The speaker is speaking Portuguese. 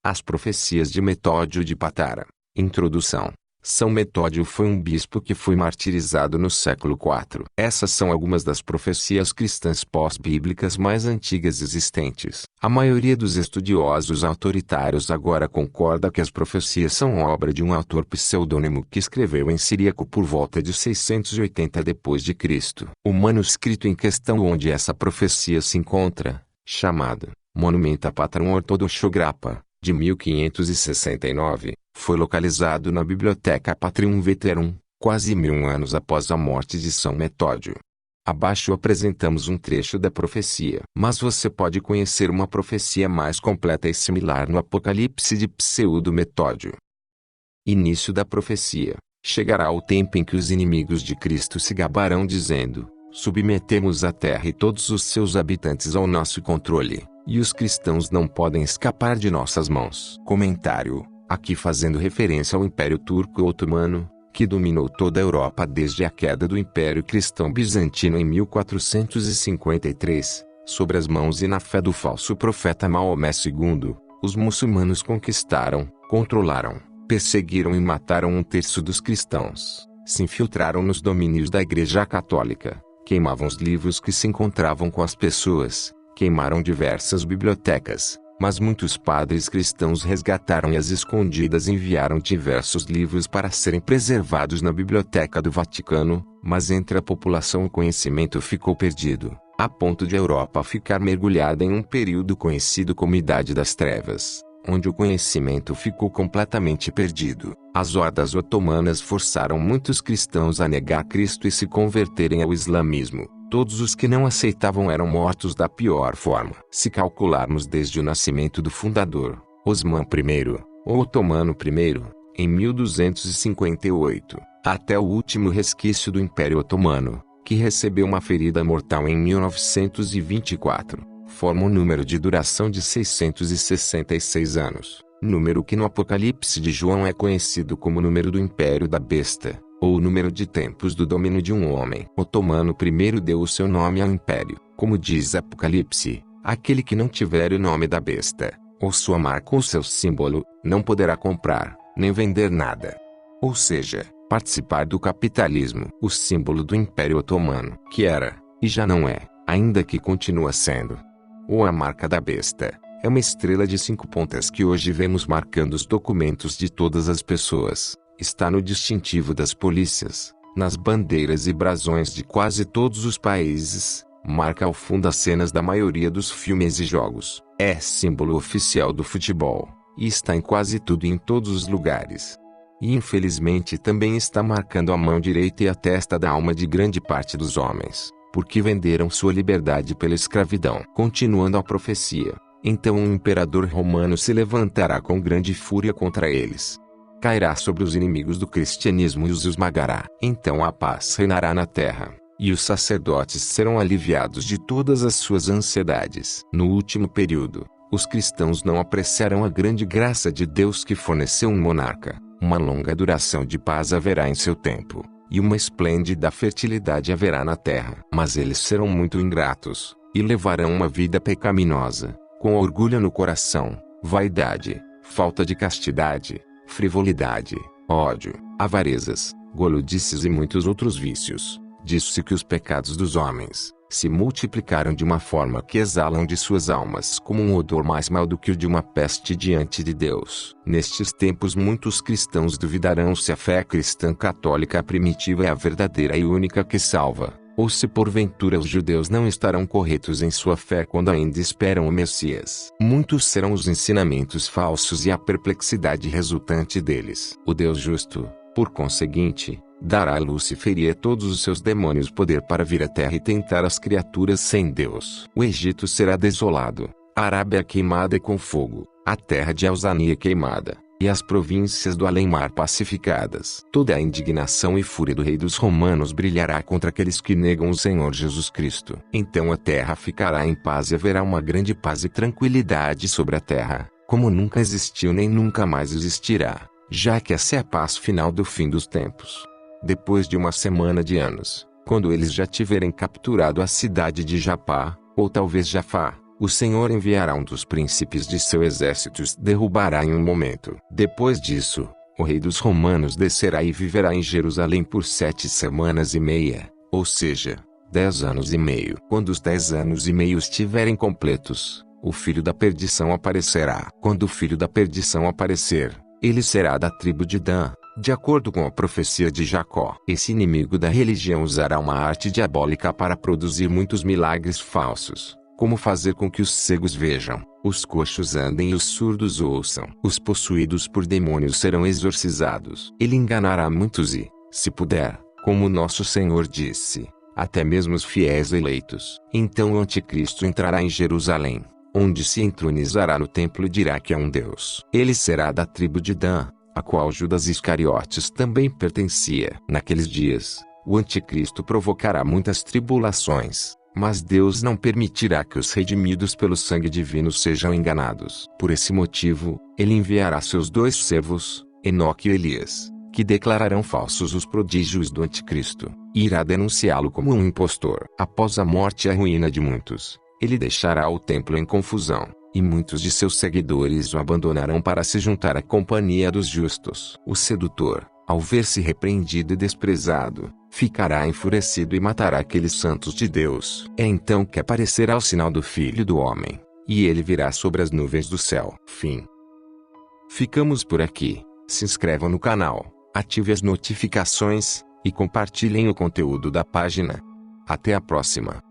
As profecias de Metódio de Patara. Introdução. São Metódio foi um bispo que foi martirizado no século IV. Essas são algumas das profecias cristãs pós-bíblicas mais antigas existentes. A maioria dos estudiosos autoritários agora concorda que as profecias são obra de um autor pseudônimo que escreveu em siríaco por volta de 680 d.C. O manuscrito em questão onde essa profecia se encontra, chamado Monumenta Patrum Orthodoxographa, de 1569, foi localizado na Biblioteca Patrium Veterum, quase 1000 anos após a morte de São Metódio. Abaixo apresentamos um trecho da profecia. Mas você pode conhecer uma profecia mais completa e similar no Apocalipse de Pseudo-Metódio. Início da profecia. Chegará o tempo em que os inimigos de Cristo se gabarão dizendo: submetemos a terra e todos os seus habitantes ao nosso controle, e os cristãos não podem escapar de nossas mãos. Comentário. Aqui fazendo referência ao Império Turco-Otomano, que dominou toda a Europa desde a queda do Império Cristão Bizantino em 1453, sobre as mãos e na fé do falso profeta Maomé II, os muçulmanos conquistaram, controlaram, perseguiram e mataram 1/3 dos cristãos, se infiltraram nos domínios da Igreja Católica, queimavam os livros que se encontravam com as pessoas, queimaram diversas bibliotecas. Mas muitos padres cristãos resgataram e às escondidas enviaram diversos livros para serem preservados na Biblioteca do Vaticano, mas entre a população o conhecimento ficou perdido, a ponto de a Europa ficar mergulhada em um período conhecido como Idade das Trevas, onde o conhecimento ficou completamente perdido. As hordas otomanas forçaram muitos cristãos a negar Cristo e se converterem ao islamismo. Todos os que não aceitavam eram mortos da pior forma. Se calcularmos desde o nascimento do fundador, Osman I, ou Otomano I, em 1258, até o último resquício do Império Otomano, que recebeu uma ferida mortal em 1924, forma um número de duração de 666 anos, número que no Apocalipse de João é conhecido como o número do Império da Besta, ou o número de tempos do domínio de um homem. Otomano I deu o seu nome ao império. Como diz Apocalipse, aquele que não tiver o nome da besta, ou sua marca ou seu símbolo, não poderá comprar, nem vender nada. Ou seja, participar do capitalismo. O símbolo do Império Otomano, que era, e já não é, ainda que continua sendo, ou a marca da besta, é uma estrela de 5 pontas que hoje vemos marcando os documentos de todas as pessoas. Está no distintivo das polícias, nas bandeiras e brasões de quase todos os países, marca ao fundo as cenas da maioria dos filmes e jogos, é símbolo oficial do futebol, e está em quase tudo e em todos os lugares. E infelizmente também está marcando a mão direita e a testa da alma de grande parte dos homens, porque venderam sua liberdade pela escravidão. Continuando a profecia, então um imperador romano se levantará com grande fúria contra eles. Cairá sobre os inimigos do cristianismo e os esmagará. Então a paz reinará na terra, e os sacerdotes serão aliviados de todas as suas ansiedades. No último período, os cristãos não apreciarão a grande graça de Deus que forneceu um monarca. Uma longa duração de paz haverá em seu tempo, e uma esplêndida fertilidade haverá na terra. Mas eles serão muito ingratos, e levarão uma vida pecaminosa, com orgulho no coração, vaidade, falta de castidade, frivolidade, ódio, avarezas, goludices e muitos outros vícios. Diz-se que os pecados dos homens se multiplicaram de uma forma que exalam de suas almas como um odor mais mau do que o de uma peste diante de Deus. Nestes tempos muitos cristãos duvidarão se a fé cristã católica primitiva é a verdadeira e única que salva, ou se porventura os judeus não estarão corretos em sua fé quando ainda esperam o Messias. Muitos serão os ensinamentos falsos e a perplexidade resultante deles. O Deus justo, por conseguinte, dará a Lúcifer e a todos os seus demônios poder para vir à terra e tentar as criaturas sem Deus. O Egito será desolado, a Arábia queimada com fogo, a terra de Ausania queimada, e as províncias do além-mar pacificadas. Toda a indignação e fúria do rei dos romanos brilhará contra aqueles que negam o Senhor Jesus Cristo. Então a terra ficará em paz e haverá uma grande paz e tranquilidade sobre a terra, como nunca existiu nem nunca mais existirá, já que essa é a paz final do fim dos tempos. Depois de uma semana de anos, quando eles já tiverem capturado a cidade de Japá, ou talvez Jafá, O Senhor enviará um dos príncipes de seu exército e os derrubará em um momento. Depois disso, o rei dos romanos descerá e viverá em Jerusalém por 7 semanas e meia, ou seja, 10 anos e meio. Quando os 10 anos e meio estiverem completos, o filho da perdição aparecerá. Quando o filho da perdição aparecer, ele será da tribo de Dan, de acordo com a profecia de Jacó. Esse inimigo da religião usará uma arte diabólica para produzir muitos milagres falsos, como fazer com que os cegos vejam, os coxos andem e os surdos ouçam. Os possuídos por demônios serão exorcizados. Ele enganará muitos e, se puder, como nosso Senhor disse, até mesmo os fiéis eleitos. Então o anticristo entrará em Jerusalém, onde se entronizará no templo e dirá que é um Deus. Ele será da tribo de Dan, a qual Judas Iscariotes também pertencia. Naqueles dias, o anticristo provocará muitas tribulações, mas Deus não permitirá que os redimidos pelo sangue divino sejam enganados. Por esse motivo, ele enviará seus 2 servos, Enoque e Elias, que declararão falsos os prodígios do anticristo, e irá denunciá-lo como um impostor. Após a morte e a ruína de muitos, ele deixará o templo em confusão, e muitos de seus seguidores o abandonarão para se juntar à companhia dos justos. O sedutor, ao ver-se repreendido e desprezado, ficará enfurecido e matará aqueles santos de Deus. É então que aparecerá o sinal do Filho do Homem, e ele virá sobre as nuvens do céu. Fim. Ficamos por aqui. Se inscrevam no canal, ative as notificações, e compartilhem o conteúdo da página. Até a próxima.